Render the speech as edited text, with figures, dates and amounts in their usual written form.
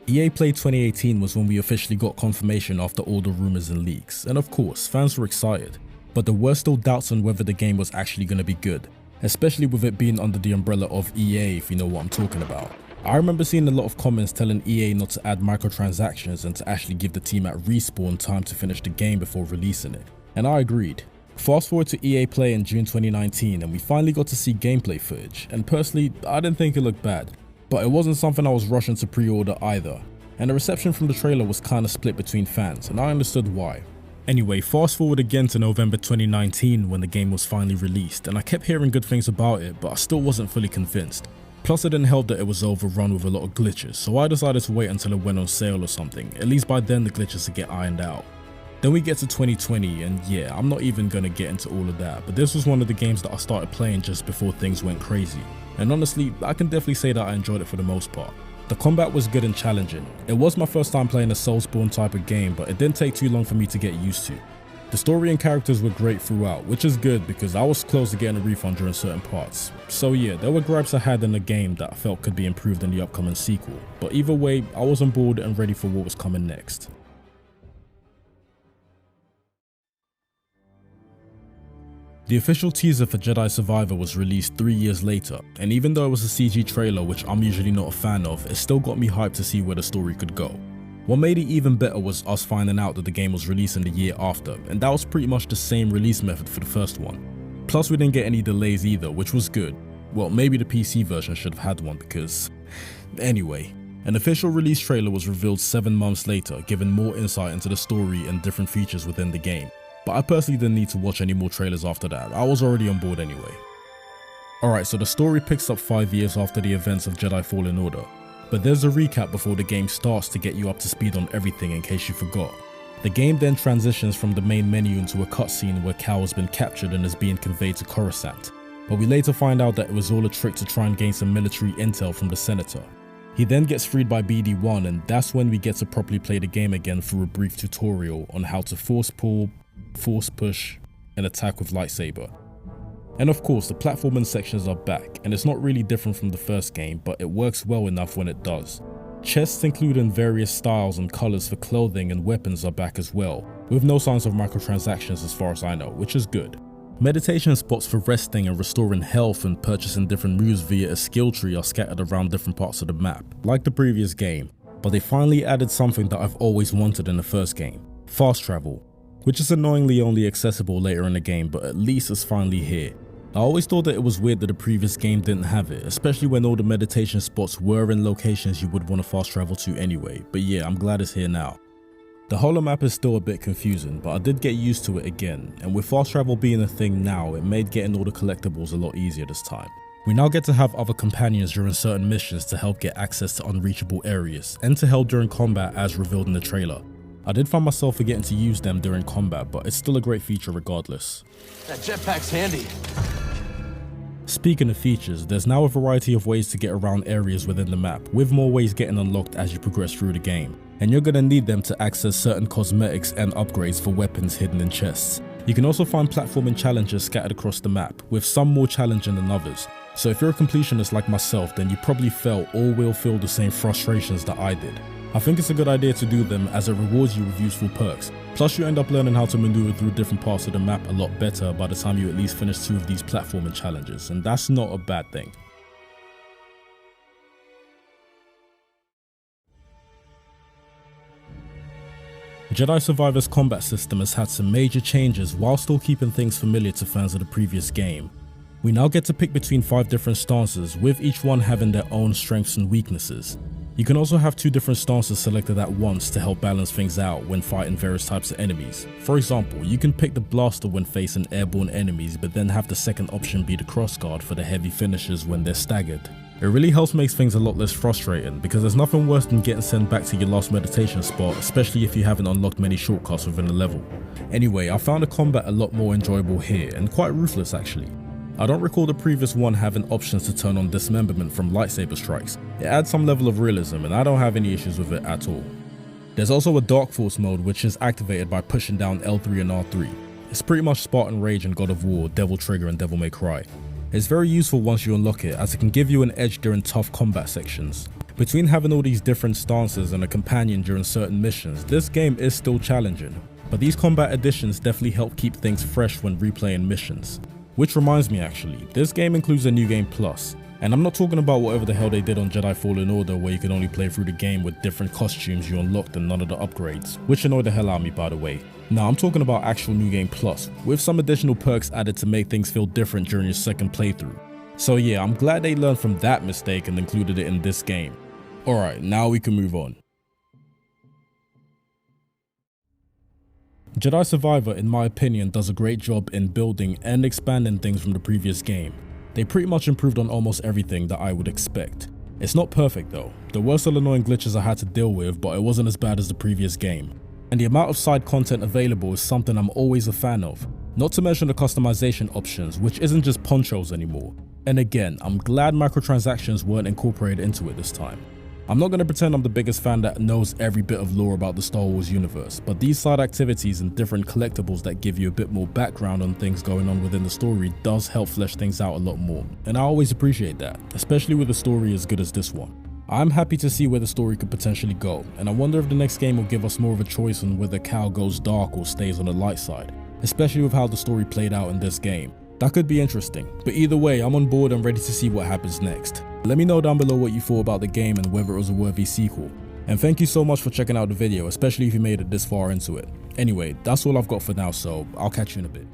EA Play 2018 was when we officially got confirmation after all the rumours and leaks, and of course, fans were excited, but there were still doubts on whether the game was actually going to be good, especially with it being under the umbrella of EA, if you know what I'm talking about. I remember seeing a lot of comments telling EA not to add microtransactions and to actually give the team at Respawn time to finish the game before releasing it, and I agreed. Fast forward to EA Play in June 2019 and we finally got to see gameplay footage, and personally, I didn't think it looked bad. But it wasn't something I was rushing to pre-order either, and the reception from the trailer was kinda split between fans, and I understood why. Anyway, fast forward again to November 2019 when the game was finally released, and I kept hearing good things about it, but I still wasn't fully convinced. Plus it didn't help that it was overrun with a lot of glitches, so I decided to wait until it went on sale or something. At least by then the glitches would get ironed out. Then we get to 2020 and yeah, I'm not even gonna get into all of that, but this was one of the games that I started playing just before things went crazy. And honestly, I can definitely say that I enjoyed it for the most part. The combat was good and challenging. It was my first time playing a Soulsborne type of game, but it didn't take too long for me to get used to. The story and characters were great throughout, which is good because I was close to getting a refund during certain parts. So yeah, there were gripes I had in the game that I felt could be improved in the upcoming sequel, but either way, I was on board and ready for what was coming next. The official teaser for Jedi Survivor was released 3 years later, and even though it was a CG trailer which I'm usually not a fan of, it still got me hyped to see where the story could go. What made it even better was us finding out that the game was releasing the year after, and that was pretty much the same release method for the first one. Plus we didn't get any delays either, which was good. Well, maybe the PC version should have had one because... Anyway, an official release trailer was revealed 7 months later, giving more insight into the story and different features within the game. But I personally didn't need to watch any more trailers after that, I was already on board anyway. Alright, so the story picks up 5 years after the events of Jedi Fallen Order, but there's a recap before the game starts to get you up to speed on everything in case you forgot. The game then transitions from the main menu into a cutscene where Cal has been captured and is being conveyed to Coruscant, but we later find out that it was all a trick to try and gain some military intel from the Senator. He then gets freed by BD-1 and that's when we get to properly play the game again through a brief tutorial on how to force pull, force push, and attack with lightsaber. And of course the platforming sections are back, and it's not really different from the first game, but it works well enough when it does. Chests including various styles and colours for clothing and weapons are back as well, with no signs of microtransactions as far as I know, which is good. Meditation spots for resting and restoring health and purchasing different moves via a skill tree are scattered around different parts of the map, like the previous game, but they finally added something that I've always wanted in the first game: fast travel, which is annoyingly only accessible later in the game, but at least it's finally here. I always thought that it was weird that the previous game didn't have it, especially when all the meditation spots were in locations you would want to fast travel to anyway, but yeah, I'm glad it's here now. The holomap is still a bit confusing, but I did get used to it again, and with fast travel being a thing now, it made getting all the collectibles a lot easier this time. We now get to have other companions during certain missions to help get access to unreachable areas, and to help during combat as revealed in the trailer. I did find myself forgetting to use them during combat, but it's still a great feature regardless. That jetpack's handy. Speaking of features, there's now a variety of ways to get around areas within the map, with more ways getting unlocked as you progress through the game, and you're gonna need them to access certain cosmetics and upgrades for weapons hidden in chests. You can also find platforming challenges scattered across the map, with some more challenging than others. So if you're a completionist like myself, then you probably felt or will feel the same frustrations that I did. I think it's a good idea to do them as it rewards you with useful perks, plus you end up learning how to maneuver through different parts of the map a lot better by the time you at least finish 2 of these platforming challenges, and that's not a bad thing. Jedi Survivor's combat system has had some major changes while still keeping things familiar to fans of the previous game. We now get to pick between 5 different stances, with each one having their own strengths and weaknesses. You can also have 2 different stances selected at once to help balance things out when fighting various types of enemies. For example, you can pick the blaster when facing airborne enemies, but then have the second option be the crossguard for the heavy finishers when they're staggered. It really helps make things a lot less frustrating, because there's nothing worse than getting sent back to your last meditation spot, especially if you haven't unlocked many shortcuts within the level. Anyway, I found the combat a lot more enjoyable here, and quite ruthless actually. I don't recall the previous one having options to turn on dismemberment from lightsaber strikes. It adds some level of realism and I don't have any issues with it at all. There's also a Dark Force mode which is activated by pushing down L3 and R3. It's pretty much Spartan Rage and God of War, Devil Trigger and Devil May Cry. It's very useful once you unlock it, as it can give you an edge during tough combat sections. Between having all these different stances and a companion during certain missions, this game is still challenging, but these combat additions definitely help keep things fresh when replaying missions. Which reminds me actually, this game includes a new game plus, and I'm not talking about whatever the hell they did on Jedi Fallen Order where you can only play through the game with different costumes you unlocked and none of the upgrades, which annoyed the hell out of me by the way. Now I'm talking about actual new game plus, with some additional perks added to make things feel different during your second playthrough. So yeah, I'm glad they learned from that mistake and included it in this game. Alright, now we can move on. Jedi Survivor, in my opinion, does a great job in building and expanding things from the previous game. They pretty much improved on almost everything that I would expect. It's not perfect though. There were some annoying glitches I had to deal with, but it wasn't as bad as the previous game. And the amount of side content available is something I'm always a fan of. Not to mention the customization options, which isn't just ponchos anymore. And again, I'm glad microtransactions weren't incorporated into it this time. I'm not going to pretend I'm the biggest fan that knows every bit of lore about the Star Wars universe, but these side activities and different collectibles that give you a bit more background on things going on within the story does help flesh things out a lot more, and I always appreciate that, especially with a story as good as this one. I'm happy to see where the story could potentially go, and I wonder if the next game will give us more of a choice on whether Cal goes dark or stays on the light side, especially with how the story played out in this game. That could be interesting, but either way, I'm on board and ready to see what happens next. Let me know down below what you thought about the game and whether it was a worthy sequel. And thank you so much for checking out the video, especially if you made it this far into it. Anyway, that's all I've got for now, so I'll catch you in a bit.